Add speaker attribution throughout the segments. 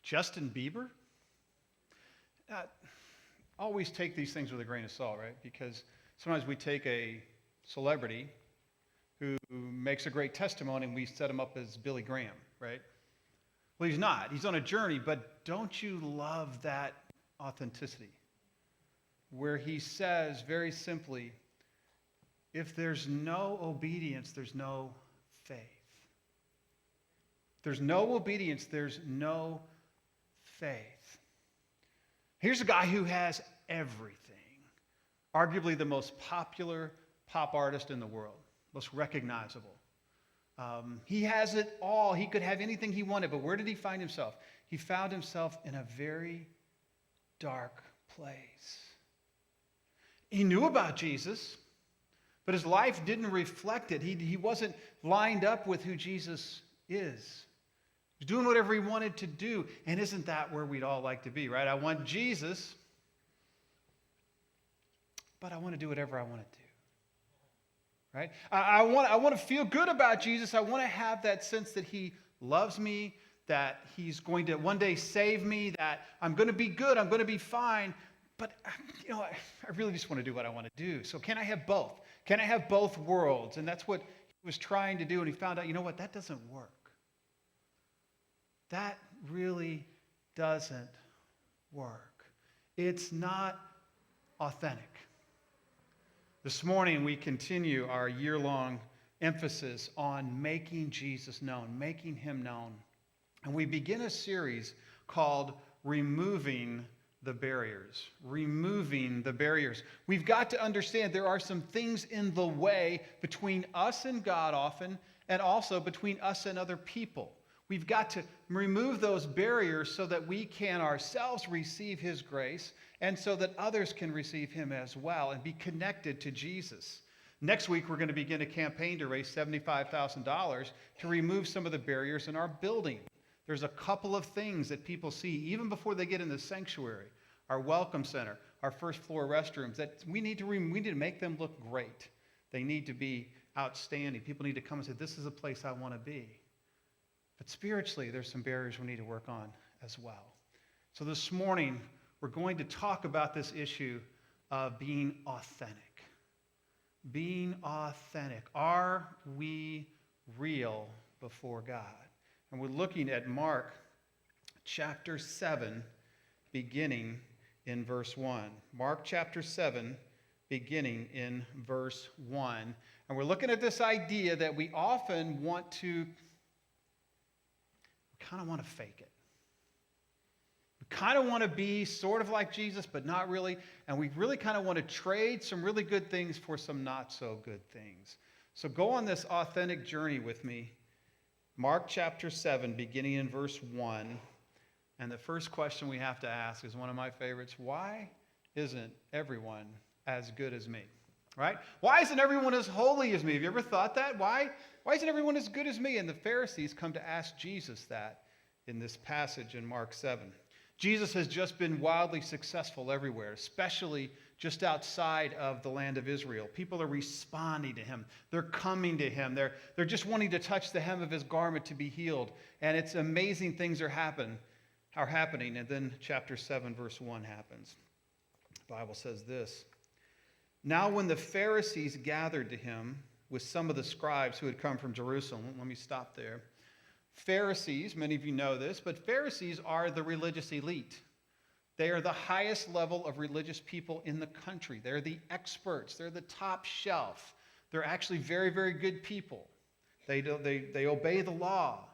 Speaker 1: Justin Bieber? Always take these things with a grain of salt, right? Because sometimes we take a celebrity who makes a great testimony and we set him up as Billy Graham, right? Well, he's not. He's on a journey, but don't you love that authenticity? Where he says very simply, if there's no obedience, there's no faith. If there's no obedience, there's no faith. Here's a guy who has everything. Arguably the most popular pop artist in the world, most recognizable. He has it all. He could have anything he wanted, but where did he find himself? He found himself in a very dark place. He knew about Jesus, but his life didn't reflect it. He wasn't lined up with who Jesus is. He was doing whatever he wanted to do. And isn't that where we'd all like to be, right? I want Jesus, but I want to do whatever I want to do. Right? I want to feel good about Jesus. I want to have that sense that he loves me, that he's going to one day save me, that I'm going to be good, I'm going to be fine. But, I really just want to do what I want to do. So can I have both? Can I have both worlds? And that's what he was trying to do. And he found out, that doesn't work. That really doesn't work. It's not authentic. This morning, we continue our year-long emphasis on making Jesus known, making him known. And we begin a series called Removing the Barriers. Removing the barriers. We've got to understand there are some things in the way between us and God often, and also between us and other people. We've got to remove those barriers so that we can ourselves receive his grace and so that others can receive him as well and be connected to Jesus. Next week, we're going to begin a campaign to raise $75,000 to remove some of the barriers in our building. There's a couple of things that people see even before they get in the sanctuary, our welcome center, our first floor restrooms, that we need to make them look great. They need to be outstanding. People need to come and say, this is a place I want to be. But spiritually, there's some barriers we need to work on as well. So this morning, we're going to talk about this issue of being authentic. Being authentic. Are we real before God? And we're looking at Mark chapter 7, beginning in verse 1. Mark chapter 7, beginning in verse 1. And we're looking at this idea that we often kind of want to fake it. We kind of want to be sort of like Jesus, but not really. And we really kind of want to trade some really good things for some not so good things. So go on this authentic journey with me. Mark chapter 7, beginning in verse 1. And the first question we have to ask is one of my favorites. Why isn't everyone as good as me? Right? Why isn't everyone as holy as me? Have you ever thought that? Why isn't everyone as good as me? And the Pharisees come to ask Jesus that in this passage in Mark 7. Jesus has just been wildly successful everywhere, especially just outside of the land of Israel. People are responding to him. They're coming to him. They're just wanting to touch the hem of his garment to be healed. And it's amazing things are happening. And then chapter 7, verse 1 happens. The Bible says this. Now when the Pharisees gathered to him with some of the scribes who had come from Jerusalem, let me stop there. Pharisees, many of you know this, but Pharisees are the religious elite. They are the highest level of religious people in the country. They're the experts. They're the top shelf. They're actually very, very good people. They obey the law.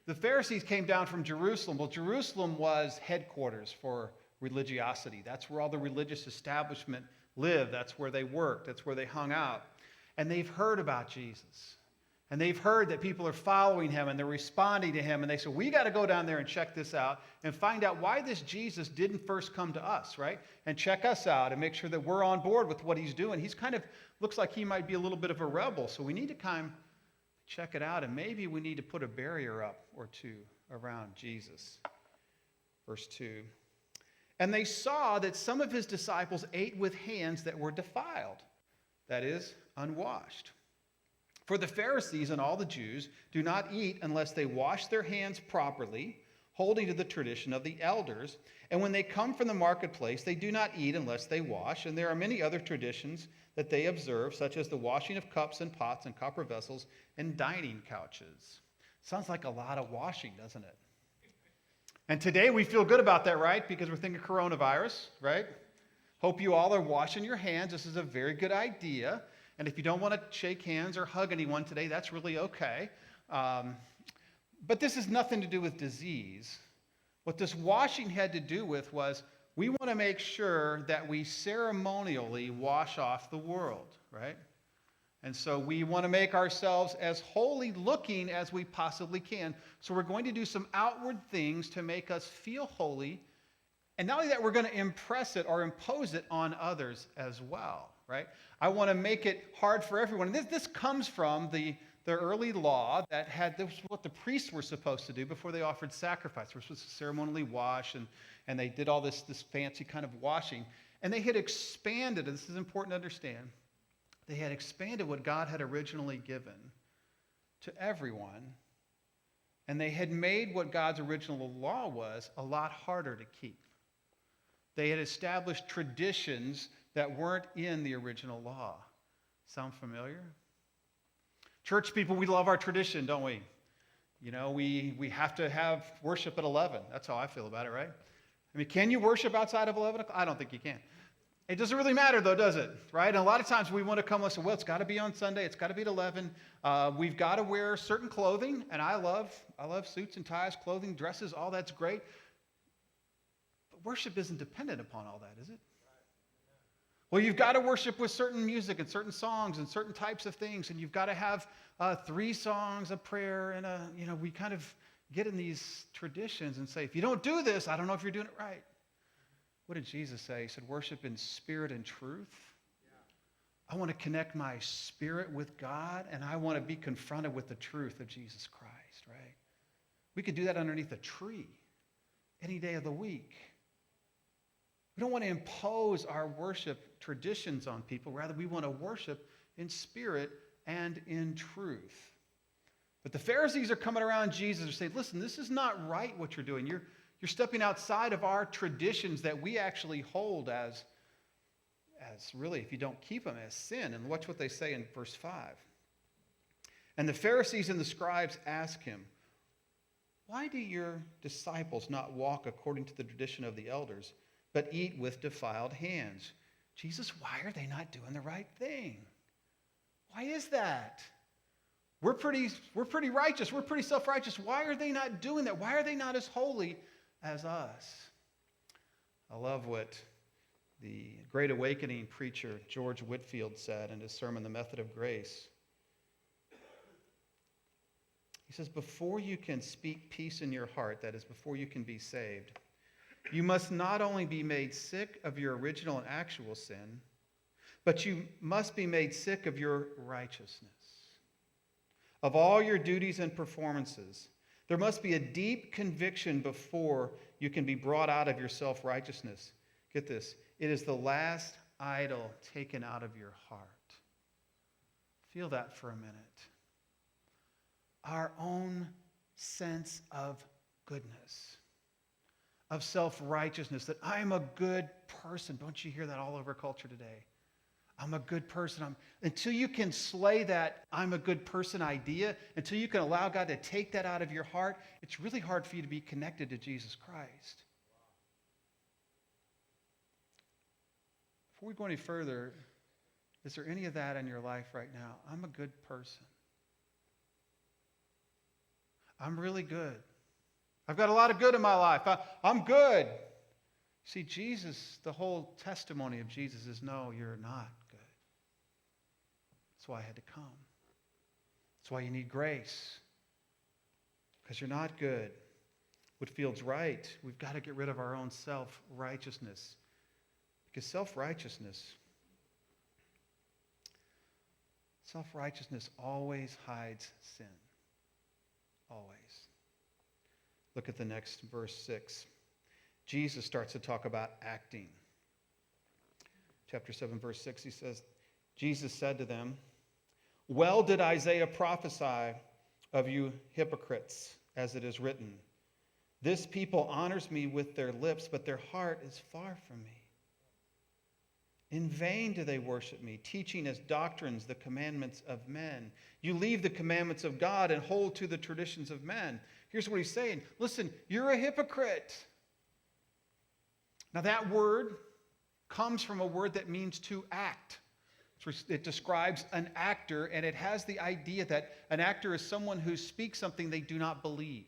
Speaker 1: The Pharisees came down from Jerusalem. Well, Jerusalem was headquarters for religiosity. That's where all the religious establishment lived. That's where they worked. That's where they hung out. And they've heard about Jesus. And they've heard that people are following him and they're responding to him. And they said, we got to go down there and check this out and find out why this Jesus didn't first come to us, right? And check us out and make sure that we're on board with what he's doing. He's kind of, looks like he might be a little bit of a rebel. So we need to kind of check it out. And maybe we need to put a barrier up or two around Jesus. Verse 2. And they saw that some of his disciples ate with hands that were defiled, that is, unwashed. For the Pharisees and all the Jews do not eat unless they wash their hands properly, holding to the tradition of the elders. And when they come from the marketplace, they do not eat unless they wash. And there are many other traditions that they observe, such as the washing of cups and pots and copper vessels and dining couches. Sounds like a lot of washing, doesn't it? And today we feel good about that, right? Because we're thinking coronavirus, right? Hope you all are washing your hands. This is a very good idea. And if you don't want to shake hands or hug anyone today, that's really okay. But this has nothing to do with disease. What this washing had to do with was we want to make sure that we ceremonially wash off the world, right? And so we want to make ourselves as holy looking as we possibly can. So we're going to do some outward things to make us feel holy. And not only that, we're going to impress it or impose it on others as well, right? I want to make it hard for everyone. And this comes from the early law that had, this was what the priests were supposed to do before they offered sacrifice. They were supposed to ceremonially wash, and they did all this fancy kind of washing. And they had expanded, and this is important to understand, they had expanded what God had originally given to everyone, and they had made what God's original law was a lot harder to keep. They had established traditions that weren't in the original law. Sound familiar? Church people, we love our tradition, don't we? You know, we have to have worship at 11. That's how I feel about it, right? I mean, can you worship outside of 11 o'clock? I don't think you can. It doesn't really matter, though, does it? Right? And a lot of times we want to come and say, well, it's got to be on Sunday. It's got to be at 11. We've got to wear certain clothing. And I love suits and ties, clothing, dresses, all that's great. But worship isn't dependent upon all that, is it? Well, you've got to worship with certain music and certain songs and certain types of things. And you've got to have 3 songs, a prayer, and we kind of get in these traditions and say, if you don't do this, I don't know if you're doing it right. What did Jesus say? He said, worship in spirit and truth. Yeah. I want to connect my spirit with God, and I want to be confronted with the truth of Jesus Christ, right? We could do that underneath a tree any day of the week. We don't want to impose our worship traditions on people. Rather, we want to worship in spirit and in truth. But the Pharisees are coming around Jesus and saying, listen, this is not right what you're doing. You're stepping outside of our traditions that we actually hold as really, if you don't keep them, as sin. And watch what they say in verse 5. And the Pharisees and the scribes ask him, why do your disciples not walk according to the tradition of the elders, but eat with defiled hands? Jesus, why are they not doing the right thing? Why is that? We're pretty righteous. We're pretty self-righteous. Why are they not doing that? Why are they not as holy as us? I love what the Great Awakening preacher George Whitefield said in his sermon, The Method of Grace. He says, before you can speak peace in your heart, that is, before you can be saved, you must not only be made sick of your original and actual sin, but you must be made sick of your righteousness, of all your duties and performances. There must be a deep conviction before you can be brought out of your self-righteousness. Get this. It is the last idol taken out of your heart. Feel that for a minute. Our own sense of goodness, of self-righteousness, that I'm a good person. Don't you hear that all over culture today? I'm a good person. Until you can slay that I'm a good person idea, until you can allow God to take that out of your heart, it's really hard for you to be connected to Jesus Christ. Before we go any further, is there any of that in your life right now? I'm a good person. I'm really good. I've got a lot of good in my life. I'm good. See, Jesus, the whole testimony of Jesus is, no, you're not good. That's why I had to come. That's why you need grace. Because you're not good. Whitfield's right. We've got to get rid of our own self-righteousness. Because self-righteousness always hides sin. Always. Look at the next verse 6. Jesus starts to talk about acting. Chapter 7, verse 6, he says, Jesus said to them, Well did Isaiah prophesy of you hypocrites, as it is written, this people honors me with their lips, but their heart is far from me. In vain do they worship me, teaching as doctrines the commandments of men. You leave the commandments of God and hold to the traditions of men. Here's what he's saying. Listen, you're a hypocrite. Now that word comes from a word that means to act. It describes an actor, and it has the idea that an actor is someone who speaks something they do not believe.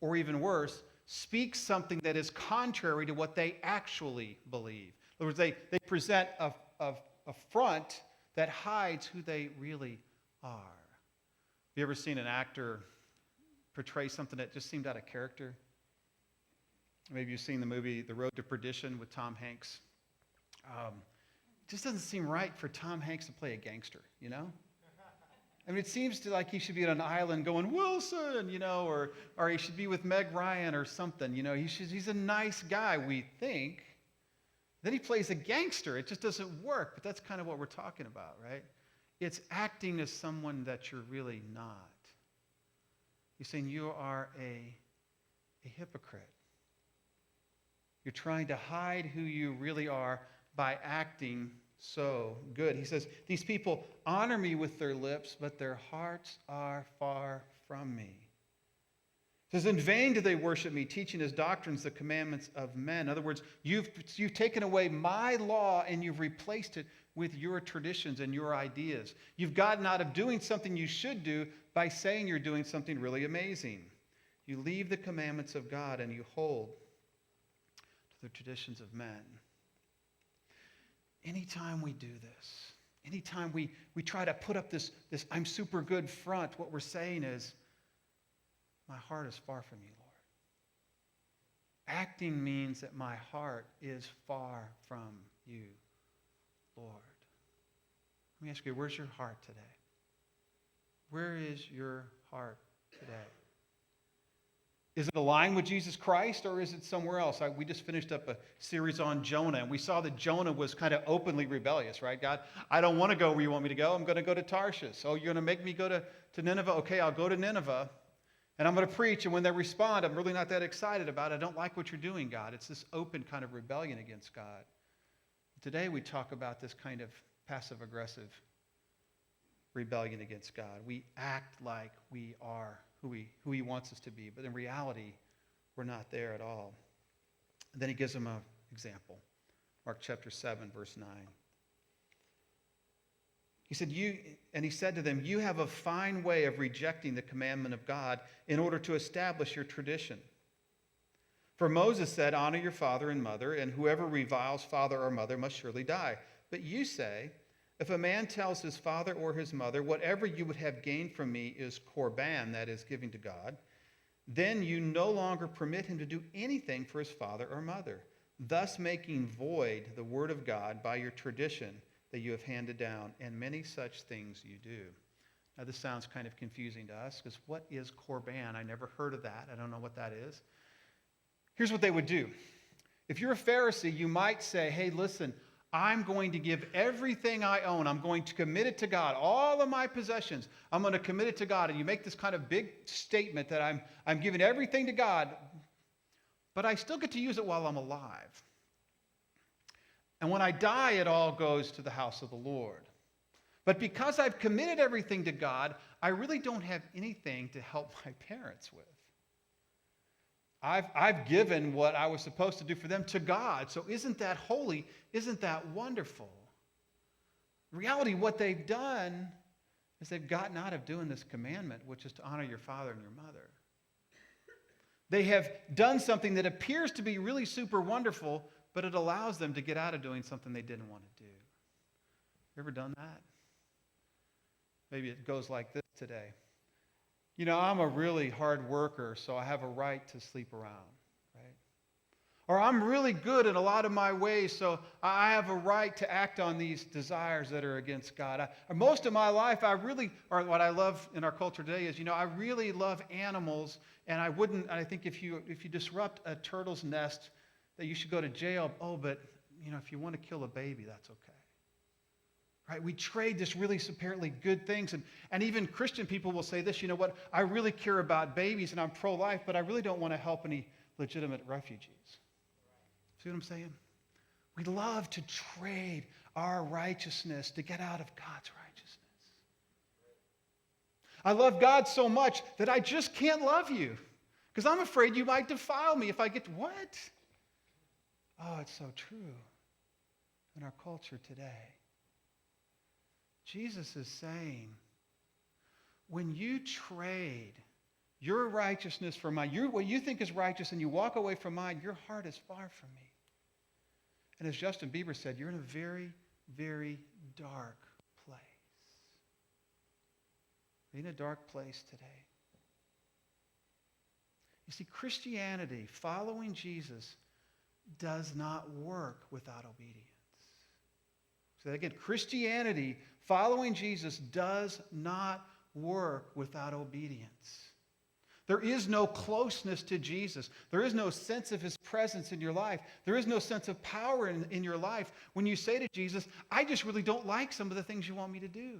Speaker 1: Or even worse, speaks something that is contrary to what they actually believe. In other words, they present a front that hides who they really are. Have you ever seen an actor portray something that just seemed out of character? Maybe you've seen the movie The Road to Perdition with Tom Hanks. It just doesn't seem right for Tom Hanks to play a gangster, you know? I mean, it seems to like he should be on an island going, Wilson, you know, or he should be with Meg Ryan or something, you know. He's a nice guy, we think. Then he plays a gangster. It just doesn't work, but that's kind of what we're talking about, right? It's acting as someone that you're really not. He's saying you are a hypocrite. You're trying to hide who you really are by acting so good. He says, these people honor me with their lips, but their hearts are far from me. He says, in vain do they worship me, teaching as doctrines the commandments of men. In other words, you've taken away my law and you've replaced it with your traditions and your ideas. You've gotten out of doing something you should do by saying you're doing something really amazing. You leave the commandments of God and you hold to the traditions of men. Anytime we do this, anytime we try to put up this I'm super good front, what we're saying is, my heart is far from you, Lord. Acting means that my heart is far from you, Lord. Let me ask you, where's your heart today? Where is your heart today? Is it aligned with Jesus Christ, or is it somewhere else? We just finished up a series on Jonah, and we saw that Jonah was kind of openly rebellious, right? God, I don't want to go where you want me to go. I'm going to go to Tarshish. Oh, you're going to make me go to Nineveh? Okay, I'll go to Nineveh, and I'm going to preach, and when they respond, I'm really not that excited about it. I don't like what you're doing, God. It's this open kind of rebellion against God. Today we talk about this kind of passive-aggressive rebellion against God. We act like we are who he wants us to be, but in reality, we're not there at all. And then he gives them an example. Mark chapter 7, verse 9. He said to them, you have a fine way of rejecting the commandment of God in order to establish your tradition. For Moses said, honor your father and mother, and whoever reviles father or mother must surely die. But you say, if a man tells his father or his mother, whatever you would have gained from me is korban, that is, giving to God, then you no longer permit him to do anything for his father or mother, thus making void the word of God by your tradition that you have handed down, and many such things you do. Now, this sounds kind of confusing to us, because what is korban? I never heard of that. I don't know what that is. Here's what they would do. If you're a Pharisee, you might say, hey, listen, I'm going to give everything I own. I'm going to commit it to God. All of my possessions, I'm going to commit it to God. And you make this kind of big statement that I'm giving everything to God, but I still get to use it while I'm alive. And when I die, it all goes to the house of the Lord. But because I've committed everything to God, I really don't have anything to help my parents with. I've given what I was supposed to do for them to God. So isn't that holy? Isn't that wonderful? In reality, what they've done is they've gotten out of doing this commandment, which is to honor your father and your mother. They have done something that appears to be really super wonderful, but it allows them to get out of doing something they didn't want to do. You ever done that? Maybe it goes like this today. You know, I'm a really hard worker, so I have a right to sleep around, right? Or I'm really good in a lot of my ways, so I have a right to act on these desires that are against God. Most of my life, or what I love in our culture today is, I really love animals, and I think if you disrupt a turtle's nest, that you should go to jail. Oh, but, if you want to kill a baby, that's okay. Right? We trade this really apparently good things. And even Christian people will say this, you know what, I really care about babies and I'm pro-life, but I really don't want to help any legitimate refugees. See what I'm saying? We love to trade our righteousness to get out of God's righteousness. I love God so much that I just can't love you because I'm afraid you might defile me if I get, what? Oh, it's so true in our culture today. Jesus is saying, when you trade your righteousness for mine, what you think is righteous, and you walk away from mine, your heart is far from me. And as Justin Bieber said, you're in a very, very dark place. Are you in a dark place today? You see, Christianity, following Jesus, does not work without obedience. So again, Christianity, following Jesus, does not work without obedience. There is no closeness to Jesus. There is no sense of his presence in your life. There is no sense of power in your life when you say to Jesus, I just really don't like some of the things you want me to do.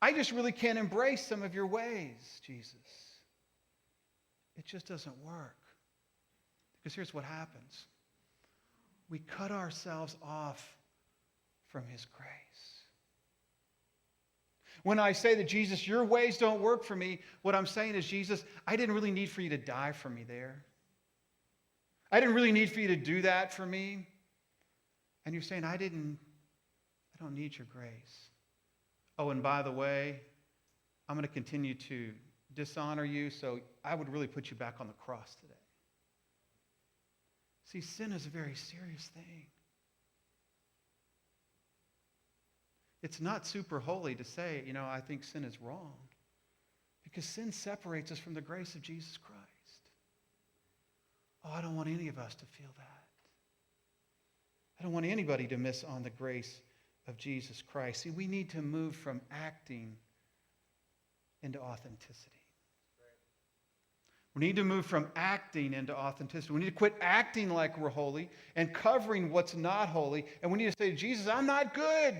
Speaker 1: I just really can't embrace some of your ways, Jesus. It just doesn't work. Because here's what happens. We cut ourselves off from his grace. When I say that, Jesus, your ways don't work for me, what I'm saying is, Jesus, I didn't really need for you to die for me there. I didn't really need for you to do that for me. And you're saying, I don't need your grace. Oh, and by the way, I'm going to continue to dishonor you, so I would really put you back on the cross today. See, sin is a very serious thing. It's not super holy to say, I think sin is wrong. Because sin separates us from the grace of Jesus Christ. Oh, I don't want any of us to feel that. I don't want anybody to miss on the grace of Jesus Christ. See, we need to move from acting into authenticity. We need to move from acting into authenticity. We need to quit acting like we're holy and covering what's not holy. And we need to say, Jesus, I'm not good.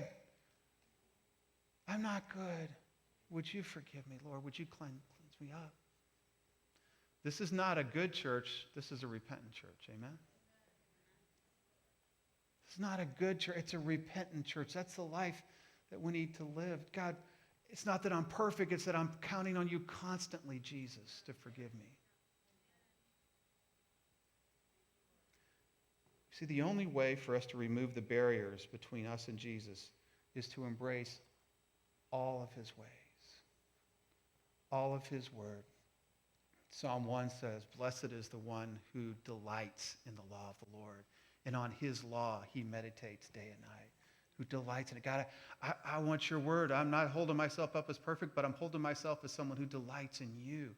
Speaker 1: I'm not good. Would you forgive me, Lord? Would you cleanse me up? This is not a good church. This is a repentant church. Amen? It's not a good church. It's a repentant church. That's the life that we need to live. God, it's not that I'm perfect. It's that I'm counting on you constantly, Jesus, to forgive me. See, the only way for us to remove the barriers between us and Jesus is to embrace all of his ways, all of his word. Psalm 1 says, blessed is the one who delights in the law of the Lord, and on his law he meditates day and night, who delights in it. God, I want your word. I'm not holding myself up as perfect, but I'm holding myself as someone who delights in you.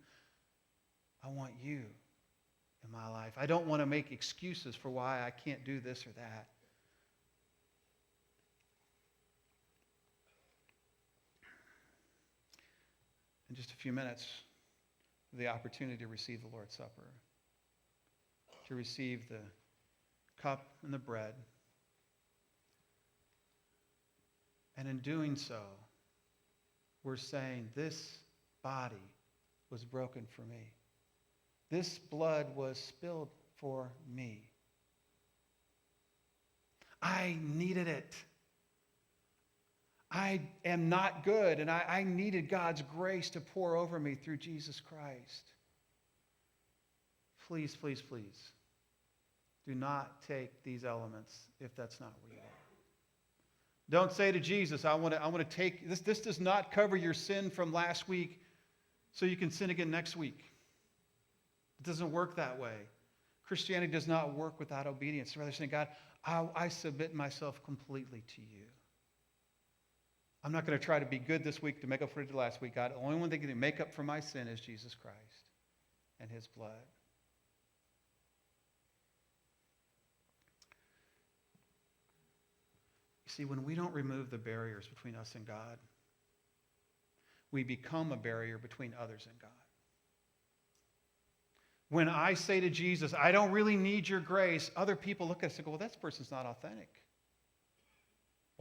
Speaker 1: I want you in my life. I don't want to make excuses for why I can't do this or that. In just a few minutes, the opportunity to receive the Lord's Supper, to receive the cup and the bread. And in doing so, we're saying this body was broken for me. This blood was spilled for me. I needed it. I am not good, and I needed God's grace to pour over me through Jesus Christ. Please, please, please, do not take these elements if that's not where you are. Don't say to Jesus, I want to take this. This does not cover your sin from last week, so you can sin again next week. It doesn't work that way. Christianity does not work without obedience. Rather saying, God, I submit myself completely to you. I'm not going to try to be good this week to make up for it last week. God, the only one that can make up for my sin is Jesus Christ and his blood. You see, when we don't remove the barriers between us and God, we become a barrier between others and God. When I say to Jesus, I don't really need your grace, other people look at us and go, well, that person's not authentic.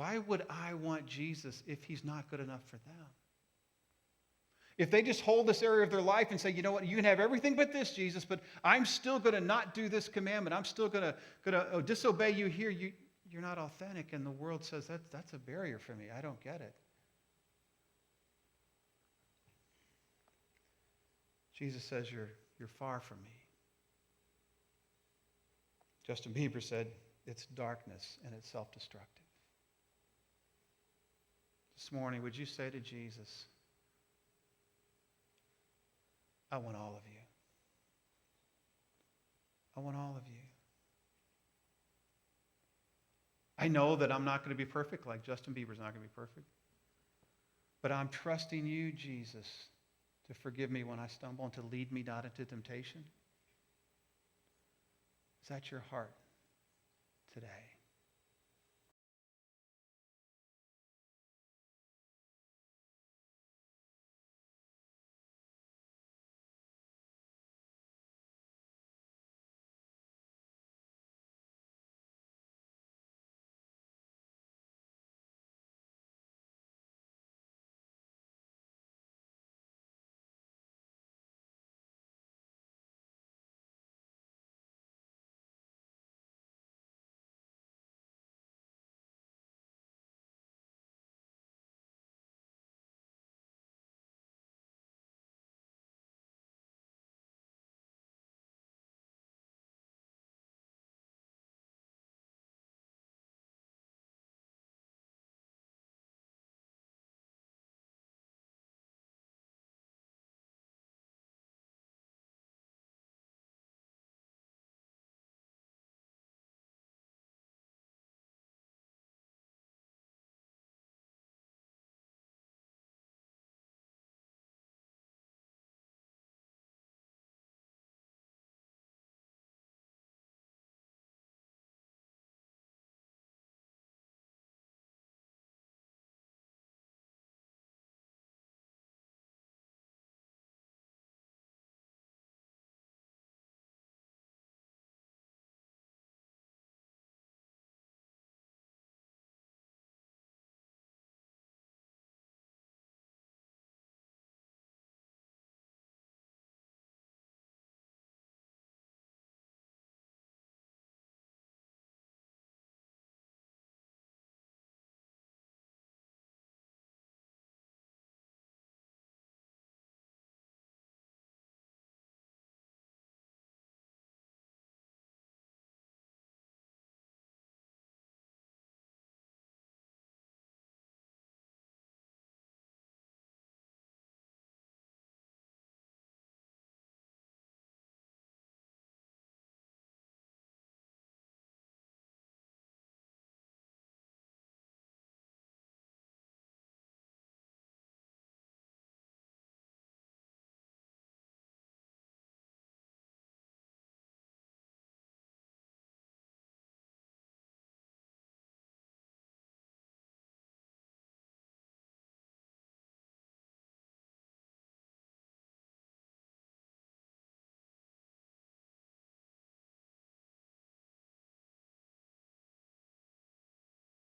Speaker 1: Why would I want Jesus if he's not good enough for them? If they just hold this area of their life and say, you know what, you can have everything but this, Jesus, but I'm still going to not do this commandment. I'm still going to disobey you here. You're not authentic. And the world says that's a barrier for me. I don't get it. Jesus says, you're far from me. Justin Bieber said, it's darkness and it's self-destructive. This morning, would you say to Jesus, I want all of you. I want all of you. I know that I'm not going to be perfect like Justin Bieber's not going to be perfect. But I'm trusting you, Jesus, to forgive me when I stumble and to lead me not into temptation. Is that your heart today?